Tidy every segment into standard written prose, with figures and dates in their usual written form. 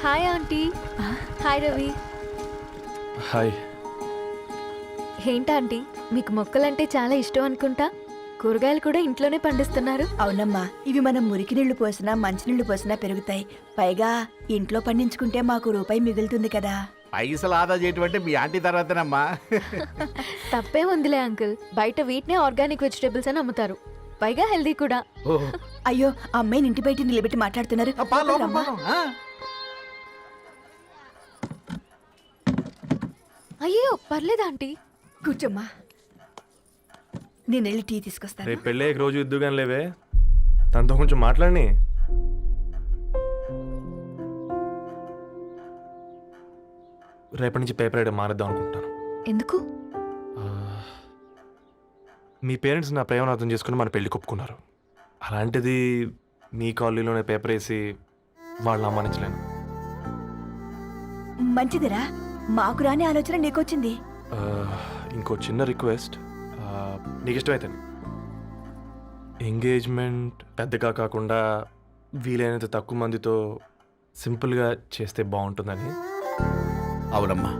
Hi aunty. Hi Ravi. Hi. ఏంటా aunty, మీకు మొక్కలంటే చాలా ఇష్టం అనుకుంటా. కూరగాయలు కూడా ఇంట్లోనే పండిస్తున్నారు. అవునమ్మా, ఇవి మనం మురికి నీళ్లు పోసినా మంచినీళ్లు పోసినా పెరుగుతాయి. పైగా ఇంట్లో పండించుకుంటే మాకు రూపాయి మిగులుతుంది కదా. పైసలు ఆదా చేయటం మీ ఆంటీ తర్వాతనమ్మా. తప్పే ఉందిలే అంకుల్, బయట వీటినే ఆర్గానిక్ వెజిటేబుల్స్ అని అమ్ముతారు, పైగా హెల్దీ కూడా. అయ్యో, ఆ అమ్మాయిని ఇంటి బయట నిలబెట్టి మాట్లాడుతున్నారు. రమ్మా. అయ్యో పర్లేదు ఆంటీ. కూర్చోమ్మా, నేను వెళ్ళి టీ తీసుకొస్తాను. రేపు పెళ్ళి రోజు ఇద్దుగాని లేవే, తనతో కొంచెం మాట్లాడి. రేపటి నుంచి పేపర్ వేయడం మానేద్దాం అనుకుంటాను. ఎందుకు? మీ పేరెంట్స్ నా ప్రేమను అర్థం చేసుకుని మన పెళ్లి ఒప్పుకున్నారు. అలాంటిది మీ కాలనీలోనే పేపర్ వేసి వాళ్ళని అమ్మానించలేను. మంచిదిరా, మాకు రాని ఆలోచన నీకొచ్చింది. ఇంకో చిన్న రిక్వెస్ట్, నీకు ఇష్టమైతే ఎంగేజ్మెంట్ పెద్దగా కాకుండా వీలైనంత తక్కువ మందితో సింపుల్గా చేస్తే బాగుంటుందని. అవునమ్మా,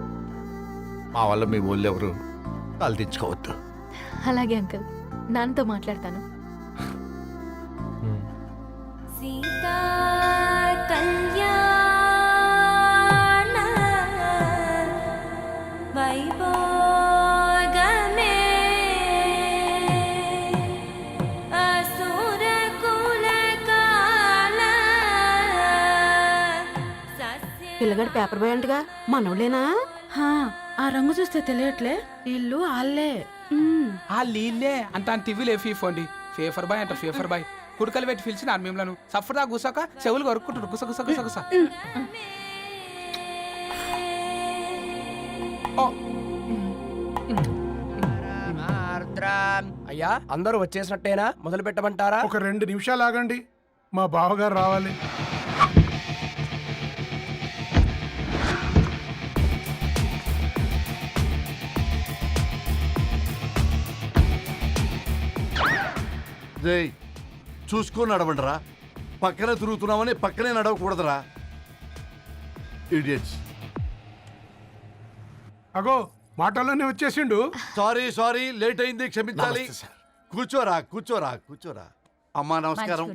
మా వల్ల మీ ఊళ్ళో ఎవరు తలదించుకోవద్దు. అలాగే అంకుల్, నాన్నతో మాట్లాడతాను. సీతా కళ్యాణ వైభోగమే అసుర కుల కాల. పిల్లగాడు పేపర్ బాయ్ అంటగా మనోళ్ళేనా? ఆ రంగు చూస్తే తెలియట్లే, ఇల్లు ఆళ్ళే. ఆ లీల్లే అంత టివ్వులే ఫీఫోండి. ఫేఫర్ బాయ్ అంట, ఫేఫర్ బాయ్. కుడుకలు పెట్టి పిలిచిన మిమ్మలను సఫర్దా గుసక చెవులు కొరుక్కుంటారు. గుస గుస గుస గుస. అయ్యా, అందరూ వచ్చేసినట్టేనా? మొదలు పెట్టమంటారా? ఒక 2 నిమిషాలు ఆగండి, మా బావగారు రావాలి. చూసుకొని నడవండిరా. పక్కనే తిరుగుతున్నామని పక్కనే నడవకూడదురా. ఇడియట్స్. అగో, మాటల్లోనే వచ్చేసిండు. సారీ లేట్ అయింది, క్షమించాలి. కూర్చోరా కూర్చోరా కూర్చోరా. అమ్మా నమస్కారం.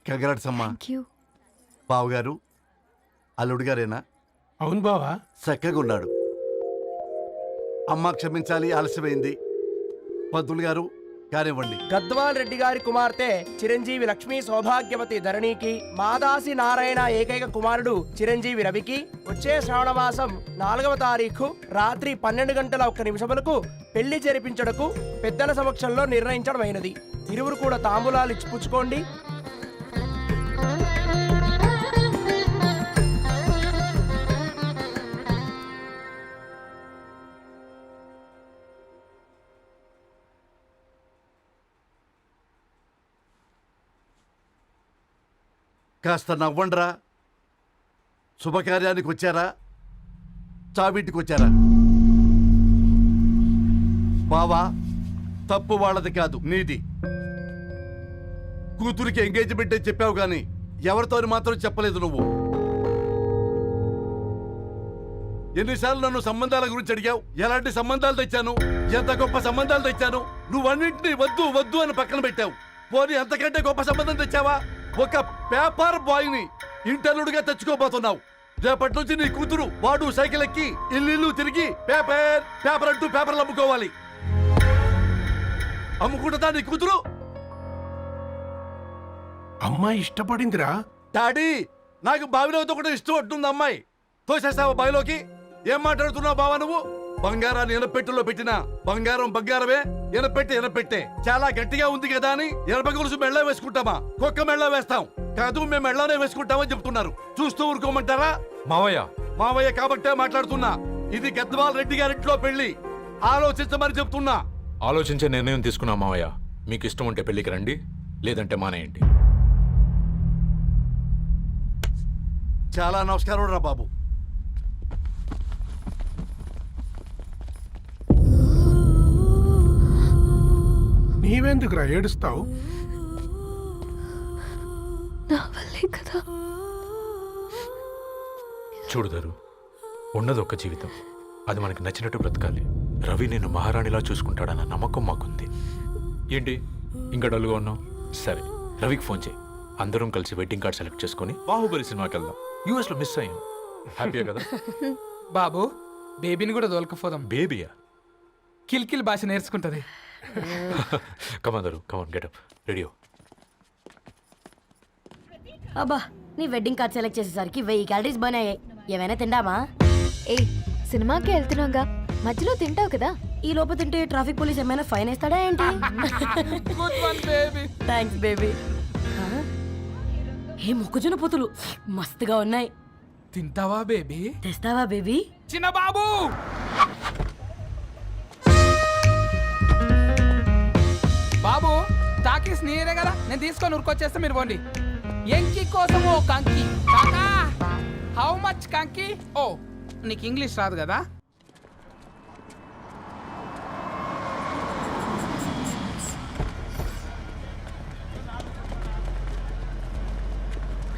కంగ్రాట్స్ అమ్మా. బావగారు అల్లుడు గారేనా? అవును బావా. చక్కగా ఉన్నాడు. అమ్మ క్షమించాలి, ఆలస్యమైంది. పంతులు గారు కానివ్వండి. గద్వాల్ రెడ్డి గారి కుమార్తె చిరంజీవి లక్ష్మీ సౌభాగ్యవతి ధరణికి, మాదాసి నారాయణ ఏకైక కుమారుడు చిరంజీవి రవికి వచ్చే శ్రావణమాసం 4వ తారీఖు రాత్రి 12:01 పెళ్లి జరిపించడకు పెద్దల సమక్షంలో నిర్ణయించడమైనది. ఇరువురు కూడా తాంబూలాలు ఇచ్చి పుచ్చుకోండి. కాస్త నవ్వండ్రా. శుభకార్యానికి వచ్చారా, చావింటికి వచ్చారా? బావా, తప్పు వాళ్ళది కాదు, నీది. కూతురికి ఎంగేజ్మెంట్ అని చెప్పావు కానీ ఎవరితో మాత్రం చెప్పలేదు నువ్వు. ఎన్నిసార్లు నన్ను సంబంధాల గురించి అడిగావు? ఎలాంటి సంబంధాలు తెచ్చాను, ఎంత గొప్ప సంబంధాలు తెచ్చాను. నువ్వన్నింటినీ వద్దు వద్దు అని పక్కన పెట్టావు. పోనీ అంతకంటే గొప్ప సంబంధం తెచ్చావా? ఒక పేపర్ బాయ్ ని ఇంటర్లుడిగా తెచ్చుకోబోతున్నావు. రేపటి నుంచి నీ కూతురు వాడు సైకిల్ ఎక్కి ఇల్లు తిరిగి పేపర్ అంటూ పేపర్లు అమ్ముకోవాలి. అమ్ముకుంటుందా నీ కూతురు? అమ్మాయి ఇష్టపడిందిరా. డాడీ, నాకు బావిలోతో కూడా ఇష్టం అంటుంది అమ్మాయి. తోసేస్తావా బావిలోకి? ఏం మాట్లాడుతున్నావు బావా నువ్వు? బంగారాన్ని ఎనపెట్టులో పెట్టిన బంగారం బంగారమే, ఎనపెట్టే చాలా గట్టిగా ఉంది కదా అని ఎనప గొలుసు మెళ్ళ వేసుకుంటామా? కుక్క మెళ్ళ వేస్తాం కాదు, మేము మెళ్ళనే వేసుకుంటామని చెప్తున్నారు. చూస్తూ ఊరుకోమంటారా? మావయ్య కాబట్టే మాట్లాడుతున్నా. ఇది గద్వాల్ రెడ్డి గారింట్లో పెళ్లి, ఆలోచించమని చెప్తున్నా. ఆలోచించే నిర్ణయం తీసుకున్నా మావయ్య. మీకు ఇష్టం ఉంటే పెళ్లికి రండి, లేదంటే మానేయండి. చాలా నమస్కారం రా బాబు. నీవెందుకురా ఏడుస్తావు? నా వల్లే కదా. చూడుదారు, ఉన్నది ఒక్క జీవితం, అది మనకి నచ్చినట్టు బ్రతకాలి. రవి నేను మహారాణిలా చూసుకుంటాడన్న నమ్మకం మాకుంది. ఏంటి ఇంకా డల్గా ఉన్నావు? సరే, రవికి ఫోన్ చేయి. అందరం కలిసి వెడ్డింగ్ కార్డ్ సెలెక్ట్ చేసుకొని బాహుబలి సినిమాకి వెళ్దాం. యూఎస్లో మిస్ అయ్యాం. హ్యాపీయా కదా? బాబు బేబీని కూడా దోలకపోదాం. బేబీయా? కిల్కిల్ భాష నేర్చుకుంటది. కమాందరు, కమాన్ గెటప్, రెడీ. అబ్బా, నీ వెడ్డింగ్ కార్డ్ సెలెక్ట్ చేసేసరికి 1000 క్యాలరీస్ బర్న్ అయ్యాయి. ఏమైనా తిండామా? ఏ సినిమాకి వెళ్తున్నావుగా, మధ్యలో తింటావు కదా. ఈ లోపు తింటే ట్రాఫిక్ పోలీస్ ఏమైనా ఫైన్ వేస్తాడా ఏంటి? Good one baby. Thanks baby. ఏ మొక్కజొన్న పొతులు మస్తుగా ఉన్నాయి. తింటావా బేబీ? తెస్తావా బేబీ? చిన్న బాబు, బాబు టాకీస్ నీరే కదా, నేను తీసుకొని ఉరికొచ్చేస్తే మీరు పోండి. ఎంకి కోసం ఓ కంకి. కాకా, హౌ మచ్ కంకి? ఓ, నీకు ఇంగ్లీష్ రాదు కదా.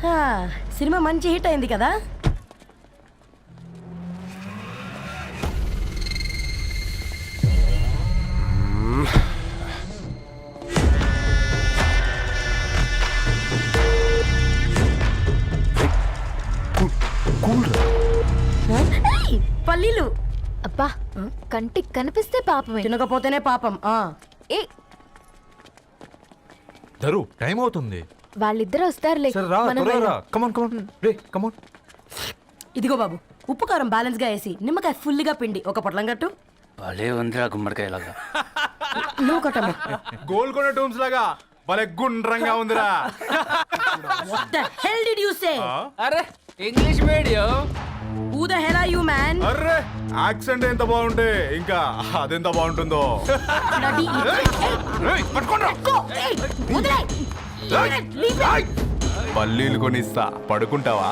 హా, సినిమా మంచి హిట్ అయింది కదా. ఏయ్, పల్లీలు అబ్బా, కంటికి కనిపిస్తే పాపమే. తినకపోతేనే పాపం. ఏ ధరు, టైం అవుతుంది. వాళ్ళిద్దరూ వస్తారులే. సరే రా, మనం త్వరగా రా. వెళ్దాం. కమాన్ కమాన్ రే, కమాన్. ఇదిగో బాబు, ఉప్పు కారం బ్యాలెన్స్ గా వేసి నిమ్మకాయ ఫుల్గా పిండి ఒక పొట్లం కట్టు. భలే ఉందిరా గుమ్మడికాయలాగా. నువ్వు కట్టమ్మా. గోల్కొండ టూమ్స్ లాగా భలే గుండ్రంగా ఉందిరా. What the hell did you say? అరే English medium. Who the hell are you, man? Array, accent ఎంత బాగుంటే ఇంకా అదెంత బాగుంటుందో. Bloody Go! Hey, వదిలేయ్. Leave it. పల్లీలు కొనిస్తా, పడుకుంటావా?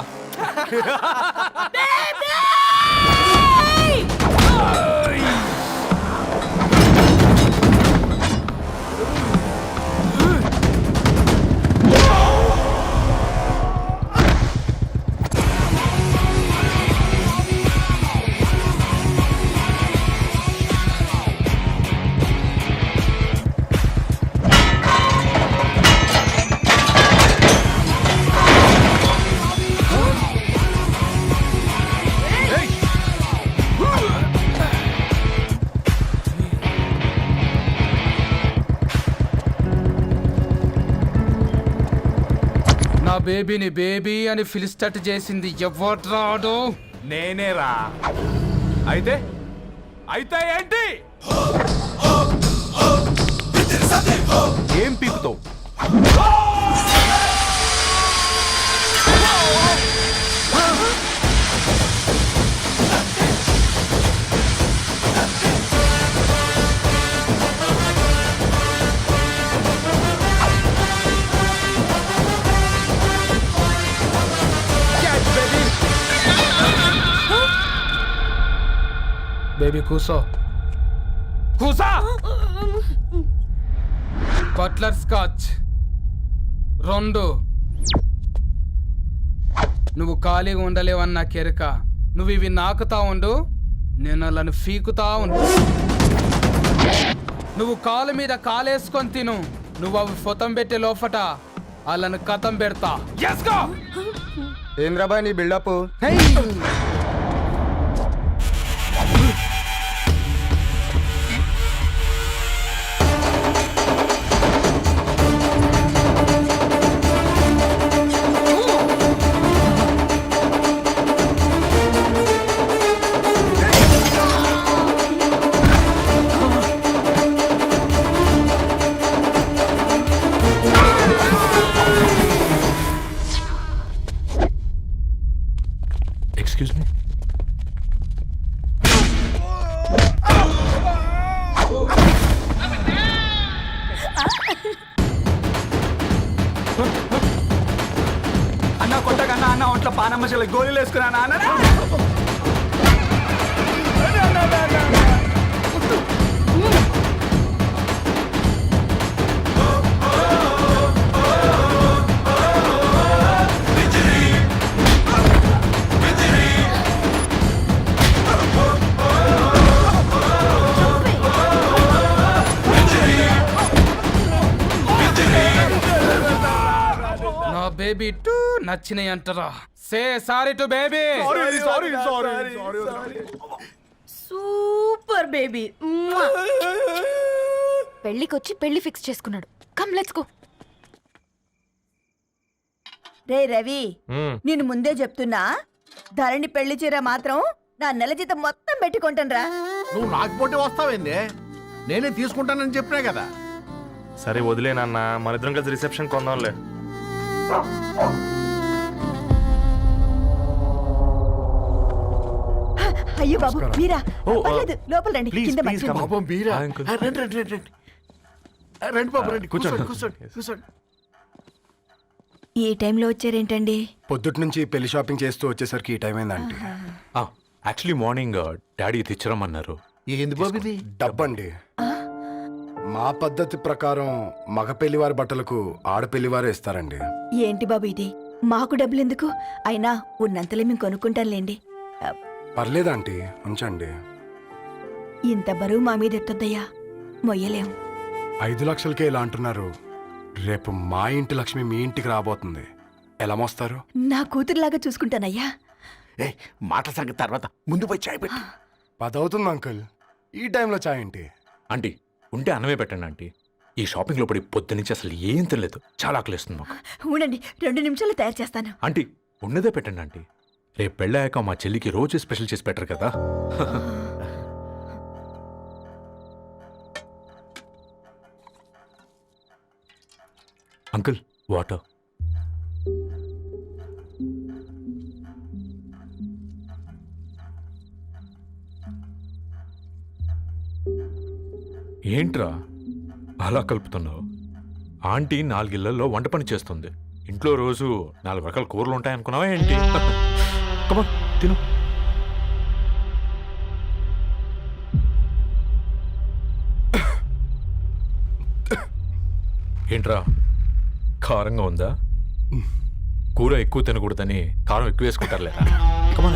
నా బేబీని బేబీ అని ఫిలిస్టట్ చేసింది ఎవడ్రాడు? నేనేరా. అయితే అయితే ఏంటి? ఏం పీకుతావు? బేబీ కూసో, కూసా. Buttler scotch 2. నువ్వు ఖాళీగా ఉండలేవన్న కెరక. నువ్వు ఇవి నాకుతా ఉండు, నేను వాళ్ళని ఫీకుతా ఉండు. నువ్వు కాలు మీద కాలేసుకొని తిను. నువ్వు అవి ఫొతం పెట్టే లోపట వాళ్ళని కథం పెడతా. ఏంద్రాబాయ్ నీ బిల్డప్? Excuse me. అన్న కొట్టకన్నా అన్న ఒంట్లో పానమ్మశలు గోళీలు వేసుకున్నా అన్న. బేబీ టూ నచ్చినాయి అంటారా? Say sorry to baby. Super baby. పెళ్ళికొచ్చి పెళ్లి ఫిక్స్ చేసుకున్నాడు. Come let's go. రే రవి, నేను ముందే చెప్తున్నా, ధరణి పెళ్లి చీర మాత్రం నా నెల జీతం మొత్తం పెట్టుకుంటానురా. నువ్వు నాకు పోటీ వస్తావేంది? నేనే తీసుకుంటానని చెప్పినా కదా. సరే వదిలేనన్న, మన ఇద్దరం కలిసి రిసెప్షన్ కొందాంలే. అయ్యో బాబు మీరా? ఓ, పర్లేదు, లోపల రండి. ప్లీజ్, కింద ప్లీజ్, మంచం ఉంది. పాపం బీరా. ఆ, అంకుల్. రండి రండి రండి రండి. రండి బాబు రండి. కూర్చోండి. కూర్చోండి కూర్చోండి. ఈ టైంలో వచ్చారేంటండి? పొద్దుటి నుంచి పెళ్లి షాపింగ్ చేస్తూ వచ్చేసరికి ఈ టైం అయిందండి. యాక్చువల్లీ మార్నింగ్ డాడీ తెచ్చరమన్నారు. ఏంది బాబు ఇది? డబ్బండి. మా పద్ధతి ప్రకారం మగ పెళ్లివారి బట్టలకు ఆడపెళ్లివారే ఇస్తారండి. ఏంటి బాబు ఇది? మాకు డబ్బులు ఎందుకు? అయినా ఉన్నంతలే మేము కొనుక్కుంటాంలేండి. పర్లేదంటీ, ఉంచండి. ఇంత బరువు మా మీద ఎత్తొద్దయ్యా, మొయ్యలేం. 5 లక్షలకే ఇలా అంటున్నారు. రేపు మా ఇంటి లక్ష్మి మీ ఇంటికి రాబోతుంది. ఎలా మోస్తారు? నా కూతురులాగా చూసుకుంటానయ్యా. ఏ మాట సంగతి తర్వాత, ముందు పోయి చాయ్ పెట్టి. 10 అవుతుంది అంకుల్. ఈ టైంలో చాయ్ ఏంటి? ఆంటీ ఉంటే అన్నమే పెట్టండి ఆంటీ. ఈ షాపింగ్లో పడి పొద్దు నుంచి అసలు ఏం తినలేదు. చాలా ఆకలిస్తుంది మాకు. ఉండండి, 2 నిమిషాలు తయారు చేస్తాను. ఆంటీ ఉన్నదే పెట్టండి ఆంటీ. రేపు పెళ్ళాక మా చెల్లికి రోజు స్పెషల్ చేసి పెట్టరు కదా. Uncle water. ఏంట్రా అలా కలుపుతున్నావు? ఆంటీ 4 ఇళ్లలో వంట పని చేస్తుంది. ఇంట్లో రోజు 4 రకాల కూరలు ఉంటాయనుకున్నావా ఏంటి? కమా తిను. ఏంట్రా కారంగా ఉందా? కూర ఎక్కువ తినకూడదని కారం ఎక్కువ వేసుకుంటారు లేదా? కమా.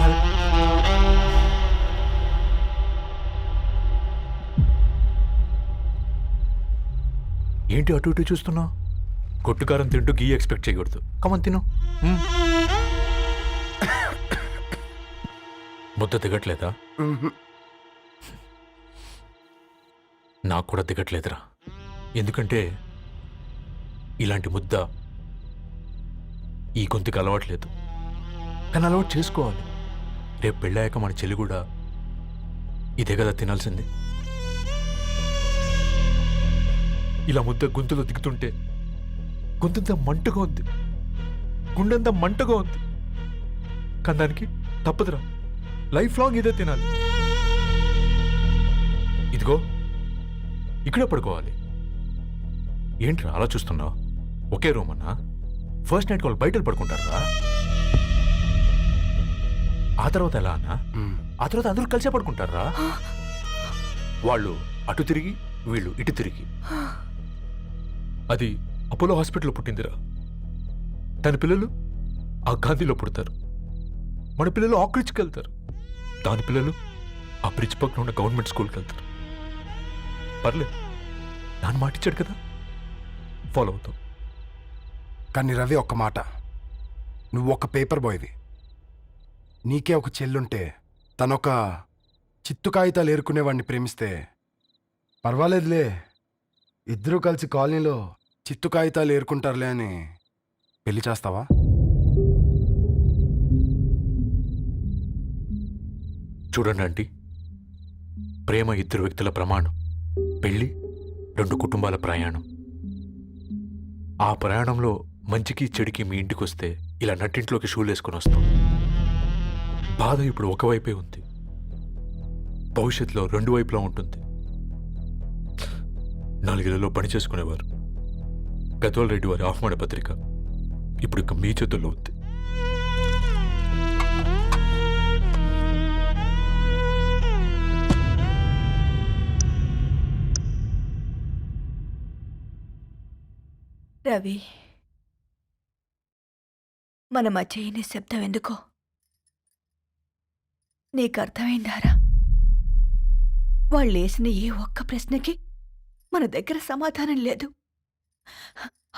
ఏంటి అటు ఇటు చూస్తున్నావు? కొట్టుకారం తింటూ గీ ఎక్స్పెక్ట్ చేయకూడదు. కమన్ తిను. ముద్ద దిగట్లేదా? నాకు కూడా దిగట్లేదురా. ఎందుకంటే ఇలాంటి ముద్ద ఈ గొంతుకి అలవాట్లేదు. కానీ అలవాటు చేసుకోవాలి. రేపు పెళ్ళాక మన చెల్లి కూడా ఇదే కదా తినాల్సింది. ఇలా ముద్ద గొంతులో దిగుతుంటే గొంతంతా మంటగా ఉంది, గుండెంతా మంటగా ఉంది. కానీ దానికి తప్పదురా, లైఫ్ లాంగ్ ఇదే తినాలి. ఇదిగో ఇక్కడే పడుకోవాలి. ఏంట్రా అలా చూస్తున్నావు? ఒకే రూమ్ అన్నా? ఫస్ట్ నైట్ వాళ్ళు బయట పడుకుంటారా? ఆ తర్వాత ఎలా అన్నా? ఆ తర్వాత అందరూ కలిసే పడుకుంటారా? వాళ్ళు అటు తిరిగి, వీళ్ళు ఇటు తిరిగి. అది అపోలో హాస్పిటల్లో పుట్టిందిరా. దాని పిల్లలు ఆ గాంధీలో పుడతారు. మన పిల్లలు ఆక్రిడ్జ్కి వెళ్తారు. దాని పిల్లలు ఆ బ్రిడ్జ్ పక్కన ఉన్న గవర్నమెంట్ స్కూల్కి వెళ్తారు. పర్లేదు, నాన్న మాటిచ్చాడు కదా, ఫాలో అవుతాం. కానీ రవి, ఒక్క మాట. నువ్వు ఒక పేపర్ బాయ్వి. నీకే ఒక చెల్లుంటే తనొక చిత్తు కాగితాలు ఏరుకునేవాడిని ప్రేమిస్తే పర్వాలేదులే, ఇద్దరూ కలిసి కాలనీలో చిత్తు కాగితాలు ఏరుకుంటారులే అని పెళ్లి చేస్తావా? చూడండి ఆంటీ, ప్రేమ 2 వ్యక్తుల ప్రమాణం, పెళ్ళి 2 కుటుంబాల ప్రయాణం. ఆ ప్రయాణంలో మంచికి చెడుకి మీ ఇంటికి వస్తే ఇలా నట్టింట్లోకి షూలు వేసుకొని వస్తాం. బాధ ఇప్పుడు ఒకవైపే ఉంది, భవిష్యత్తులో 2 వైపులా ఉంటుంది. 4 ఇళ్లలో పని చేసుకునేవారు గద్వాల్ రెడ్డి వారి ఆహ్వాన పత్రిక ఇప్పుడు ఇక మీ చేతుల్లో ఉంది. రవి, మన మధ్య ఈ నిశ్శబ్దం ఎందుకో నీకు అర్థమైందారా? వాళ్ళేసిన ఏ ఒక్క ప్రశ్నకి మన దగ్గర సమాధానం లేదు.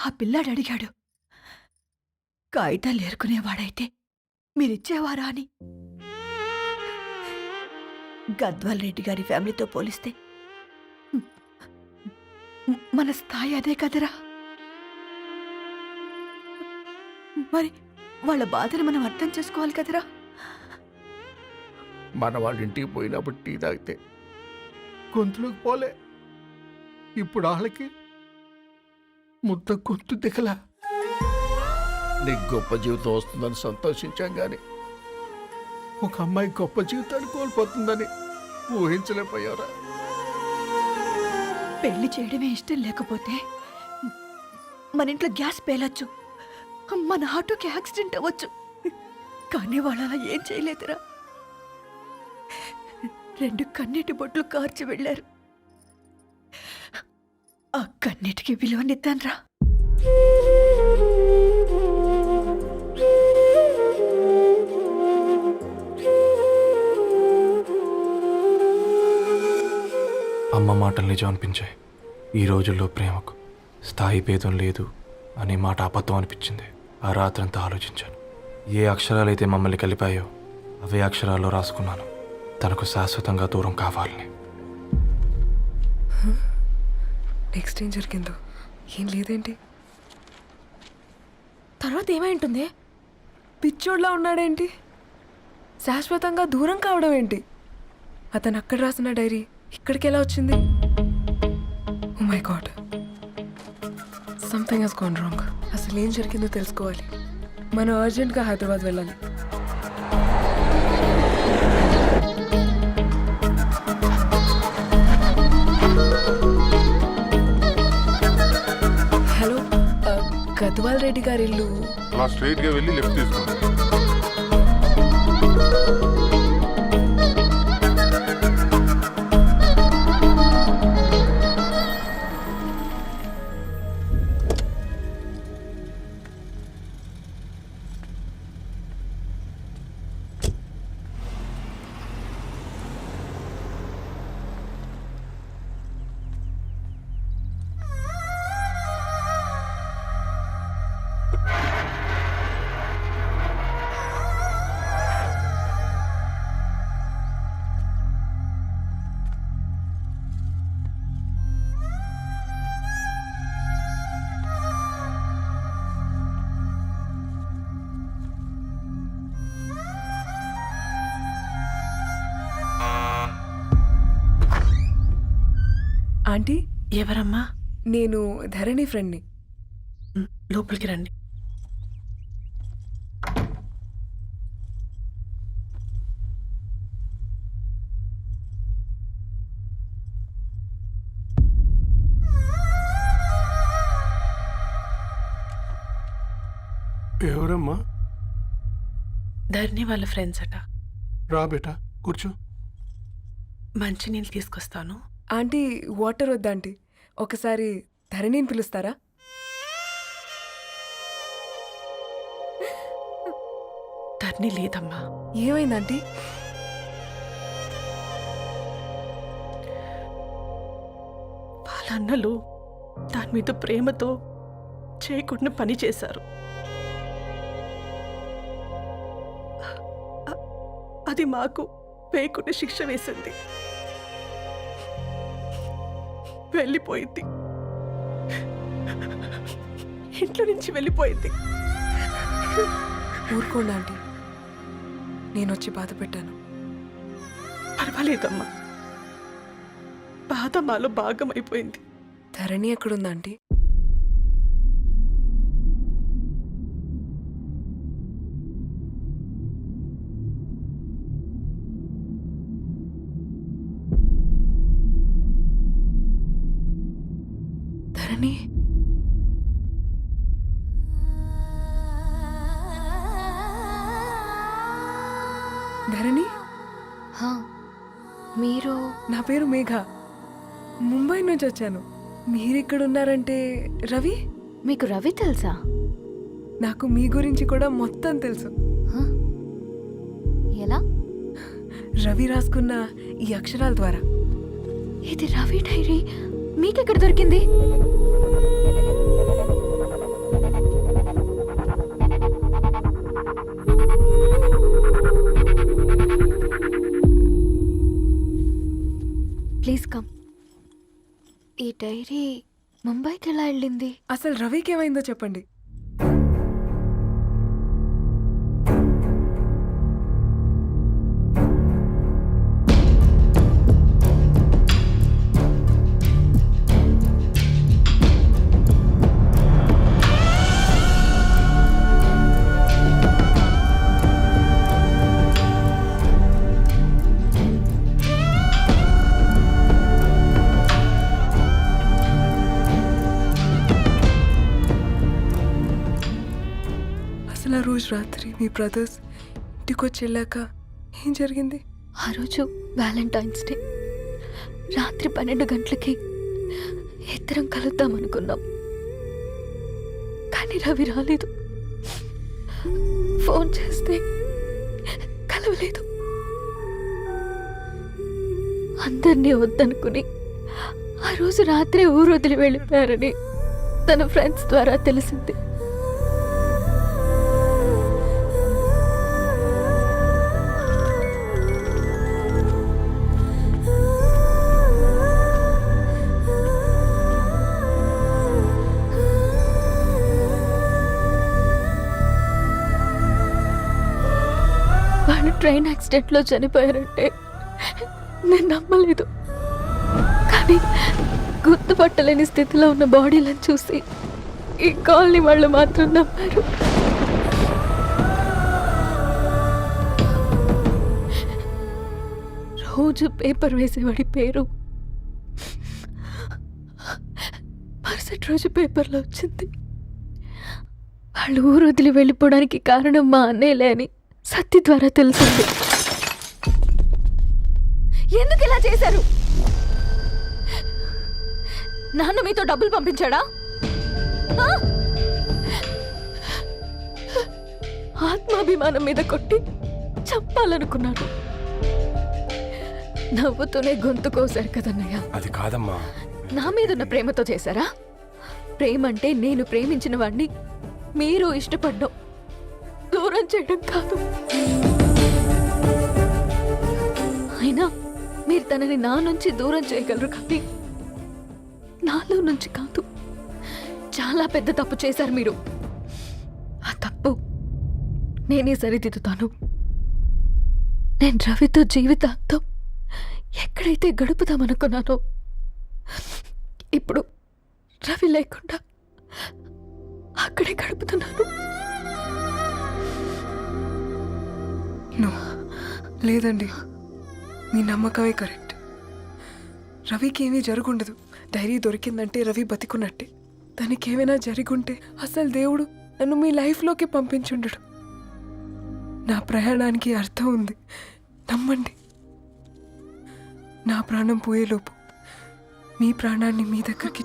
ఆ పిల్లాడు అడిగాడు, కాగితాలు ఏరుకునేవాడైతే మీరిచ్చేవారా అని. గద్వాల్ రెడ్డి గారి ఫ్యామిలీతో పోలిస్తే మన స్థాయి అదే కదరా. మరి వాళ్ళ బాధను మనం అర్థం చేసుకోవాలి కదరా. మన వాళ్ళ ఇంటికి పోయినప్పుడు టీ తాగితే గొంతులోకి పోలే, ఇప్పుడు వాళ్ళకి ముద్ద గొంతు దిగలా. నీకు గొప్ప జీవితం వస్తుందని సంతోషించాం కానీ ఒక అమ్మాయి గొప్ప జీవితాన్ని కోల్పోతుందని ఊహించలేకపోయారా? పెళ్లి చేయడమే ఇష్టం లేకపోతే మన ఇంట్లో గ్యాస్ పేలొచ్చు, మన ఆటోకి యాక్సిడెంట్ అవ్వచ్చు, కానీ వాళ్ళు అలా ఏం చేయలేదురా. 2 కన్నీటి బొట్లు కార్చి వెళ్ళారు. ఆ కన్నీటికి విలువనిద్దాన్రా. అమ్మ మాటలు నిజం అనిపించాయి. ఈ రోజుల్లో ప్రేమకు స్థాయి భేదం లేదు అనే మాట అబద్ధం అనిపించింది. ఆ రాత్రంతా ఆలోచించాను. ఏ అక్షరాలైతే మమ్మల్ని కలిపాయో అవే అక్షరాల్లో రాసుకున్నాను, తనకు శాశ్వతంగా దూరం కావాలని. నెక్స్ట్ ఏం జరిగిందో ఏం లేదేంటి? తర్వాత ఏమై ఉంటుంది? పిచ్చోడ్లా ఉన్నాడేంటి? శాశ్వతంగా దూరం కావడం ఏంటి? అతను అక్కడ రాసిన డైరీ ఇక్కడికి ఎలా వచ్చింది? Oh my god, something has gone wrong. అసలు ఏం జరిగిందో తెలుసుకోవాలి. మనం అర్జెంట్గా హైదరాబాద్ వెళ్ళాలి. హలో, గద్వాల్ రెడ్డి గారి ఇల్లు అలా స్ట్రైట్ గా వెళ్ళి లెఫ్ట్ తీసుకోండి. ఆంటీ, ఎవరమ్మా? నేను ధరణి ఫ్రెండ్ని. లోపలికి రండి. ఎవరమ్మా? ధరణి వాళ్ళ ఫ్రెండ్స్ అట. రా బేటా, కూర్చో. మంచినీళ్ళు తీసుకొస్తాను. ఆంటీ, వాటర్ వద్దా ఆంటీ? ఒకసారి ధరణిని పిలుస్తారా? ధరణి లేదమ్మా. ఏమైంది ఆంటీ? వాళ్ళ అన్నలు దాని మీద ప్రేమతో చేయకుండా పని చేశారు. అది మాకు వేయకుండా శిక్ష వేసింది. వెళ్ళిపోయింది, ఇంట్లో నుంచి వెళ్ళిపోయింది. ఊరుకోండి ఆంటీ, నేను వచ్చి బాధ పెట్టాను. పర్వాలేదమ్మా, బాధ మాలో భాగం అయిపోయింది. ధరణి ఎక్కడుందా ఆంటీ? ధరణి, ధరణి, మీరు? నా పేరు మేఘ, ముంబై నుంచి వచ్చాను. మీరిక్కడున్నారంటే రవి? మీకు రవి తెలుసా? నాకు మీ గురించి కూడా మొత్తం తెలుసు. ఎలా? రవి రాసుకున్న ఈ అక్షరాల ద్వారా. ఇది రవి డైరీ మీకెక్కడ దొరికింది? డైరీ ముంబైకి ఎలా వెళ్ళింది? అసలు రవికి ఏమైందో చెప్పండి. అసలు ఆ రోజు రాత్రి మీ బ్రదర్స్ ఇంటికి వచ్చి వెళ్ళాక ఏం జరిగింది? ఆ రోజు వ్యాలంటైన్స్ డే రాత్రి 12 గంటలకి ఇద్దరం కలుద్దాం అనుకున్నాం. కానీ రవి రాలేదు. ఫోన్ చేస్తే కలవలేదు. అందరినీ వద్దనుకుని ఆ రోజు రాత్రి ఊరు వదిలి వెళ్ళిపోయారని తన ఫ్రెండ్స్ ద్వారా తెలిసింది. వాళ్ళు ట్రైన్ యాక్సిడెంట్లో చనిపోయారంటే నేను నమ్మలేదు. కానీ గుర్తుపట్టలేని స్థితిలో ఉన్న బాడీలను చూసి ఈ కాలనీ వాళ్ళు మాత్రం నమ్మారు. రోజు పేపర్ వేసేవాడి పేరు మరుసటి రోజు పేపర్లో వచ్చింది. వాళ్ళు ఊరు వదిలి వెళ్ళిపోవడానికి కారణం మా అన్నయ్యలే అని సత్య ద్వారా తెలిసింది. ఎందుకు ఇలా చేశారు? నాన్న మీతో డబ్బులు పంపించాడా? ఆత్మాభిమానం మీద కొట్టి చంపాలనుకున్నాను. నవ్వుతూనే గొంతు కోసారు కదన్నయ్య. అది కాదమ్మా. నా మీదున్న ప్రేమతో చేశారా? ప్రేమంటే నేను ప్రేమించిన వాడిని మీరు ఇష్టపడ్డం, దూరం చేయడం కాదు. అయినా మీరు తనని నా నుంచి దూరం చేయగలరు కానీ నాలో నుంచి కాదు. చాలా పెద్ద తప్పు చేశారు మీరు. ఆ తప్పు నేనే సరిదిద్దుతాను. నేను రవితో జీవితాంతం ఎక్కడైతే గడుపుదామనుకున్నానో ఇప్పుడు రవి లేకుండా అక్కడే గడుపుతున్నాను. లేదండి, మీ నమ్మకమే కరెక్ట్. రవికి ఏమీ జరుగుండదు. డైరీ దొరికిందంటే రవి బతికున్నట్టే. దానికి ఏమైనా జరిగుంటే అసలు దేవుడు నన్ను మీ లైఫ్లోకి పంపించుండడు. నా ప్రయాణానికి అర్థం ఉంది, నమ్మండి. నా ప్రాణం పోయేలోపు మీ ప్రాణాన్ని మీ దగ్గరికి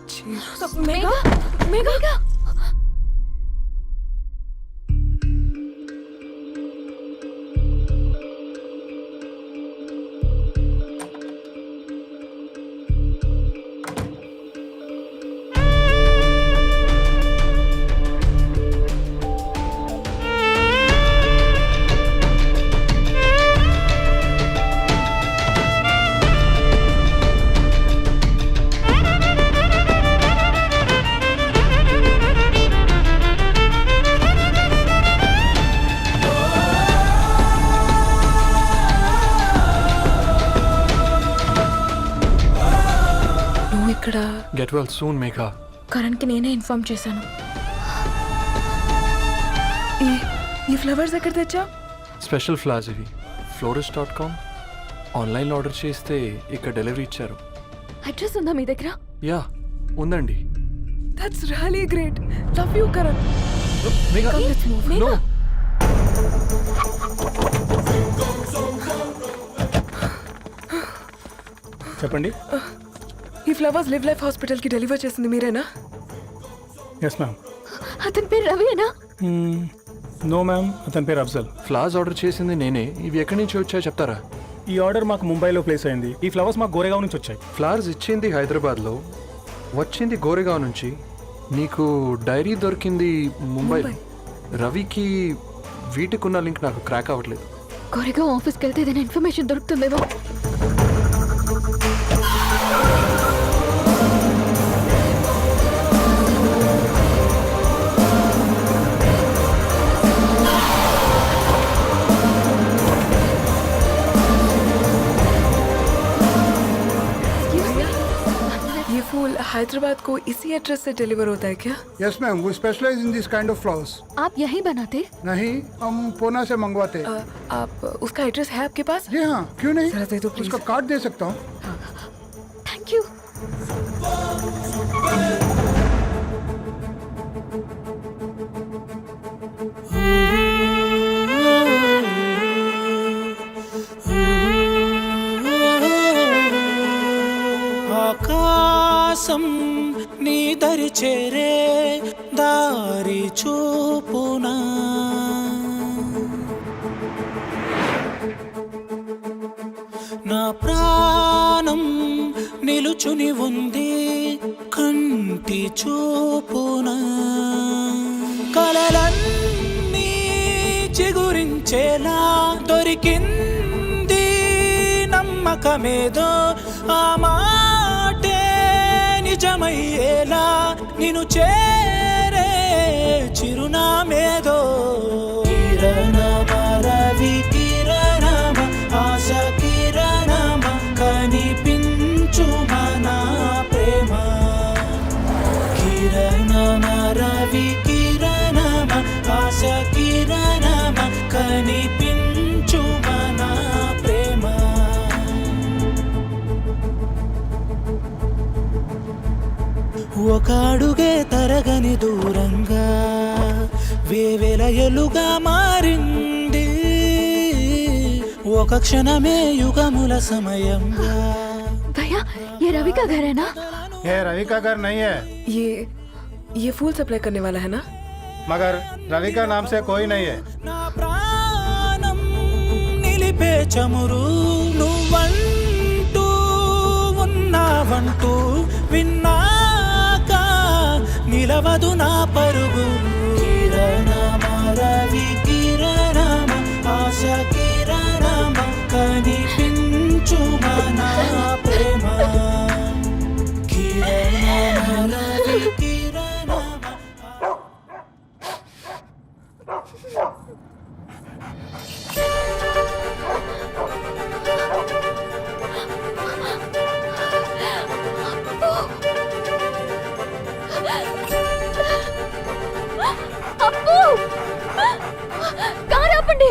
ఇక్కడ గెట్ వెల్ సూన్ మేఘా. కరణ్కి నేనే ఇన్ఫార్మ్ చేశాను. ఈ ఫ్లవర్స్ ఎక్కడ తెచ్చా? స్పెషల్ ఫ్లవర్స్ ఇవి. florist.com ఆన్లైన్లో ఆర్డర్ చేస్తే ఇక్కడ డెలివరీ ఇచ్చారు. అడ్రస్ ఉందా మీ దగ్గర? యా ఉందండి. That's really great. Love you Karan. No. చెప్పండి. ఈ ఫ్లవర్స్ లివ్ లైఫ్ హాస్పిటల్కి డెలివర్ చేసింది మీరేనా? Yes ma'am. అతని పేరు రవియేనా? నో మ్యామ్, అతని పేరు అఫ్జల్. ఫ్లవర్స్ ఆర్డర్ చేసింది నేనే. ఇవి ఎక్కడి నుంచి వచ్చాయో చెప్తారా? ఈ ఆర్డర్ మాకు ముంబైలో ప్లేస్ అయింది. ఈ ఫ్లవర్స్ మాకు గోరేగావ్ నుంచి వచ్చాయి. ఫ్లవర్స్ ఇచ్చింది హైదరాబాద్లో, వచ్చింది గోరేగావ్ నుంచి. నీకు డైరీ దొరికింది ముంబై. రవికి వీటికున్న లింక్ నాకు క్రాక్ అవ్వట్లేదు. కోరేగావ్ ఆఫీస్కి వెళ్తే ఏదైనా ఇన్ఫర్మేషన్ దొరుకుతుందేమో. हैदराबाद को इसी एड्रेस से डिलीवर होता है क्या? Yes ma'am, we specialize in this kind of flowers. आप यही बनाते? नहीं, हम पूना से मंगवाते। आप उसका एड्रेस है आपके पास? जी हाँ, क्यों नहीं? जरा दे दो प्लीज। उसका कार्ड दे सकता हूँ। Thank you. ఆకాశం నీ దరి చేరే దారి చూపునా నా ప్రాణం నిలుచుని ఉంది కంటి చూపునా కలలన్నీ చిగురించేలా దొరికింది నమ్మకమేదో ఆ మాటే నిజమయ్యేలా నిన్ను చేరే చిరునామేదో కిరణమ రవి కిరణమ ఆశ కిరణమ కనిపించు మన ప్రేమ కిరణమ రవి కిరణమ ఆశ కిరణమ కనిపించు మన ప్రేమ ఒక అడుగే తరగని దూరంగా వేవేల ఎలుగా మారింది ఒక క్షణమే యుగముల సమయంగా भैया ये रवि का घर है ना? ये रवि का घर नहीं है, ये फूल सप्लाई करने वाला है ना? मगर रवि का नाम से कोई नहीं है। నా ప్రాణం నిలిపే చమురు నువ్వంటూ ఉన్నావంటూ విన్నాక నిలవదు నా పరుగు కిరణమ రవి కిరణమ ఆశ కిరణమ కనిపించు మన ప్రేమ కిరణమ రవి కిరణమ అప్పు కారు ఆపండి.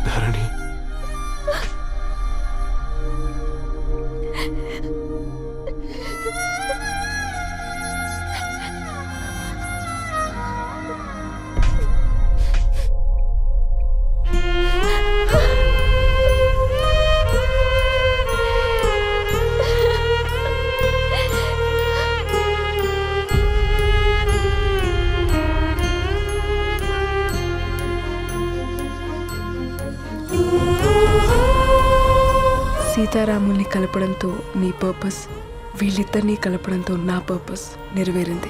ధరణి, సీతారాముల్ని కలపడంతో నీ పర్పస్, వీళ్ళిద్దరినీ కలపడంతో నా పర్పస్ నెరవేరింది.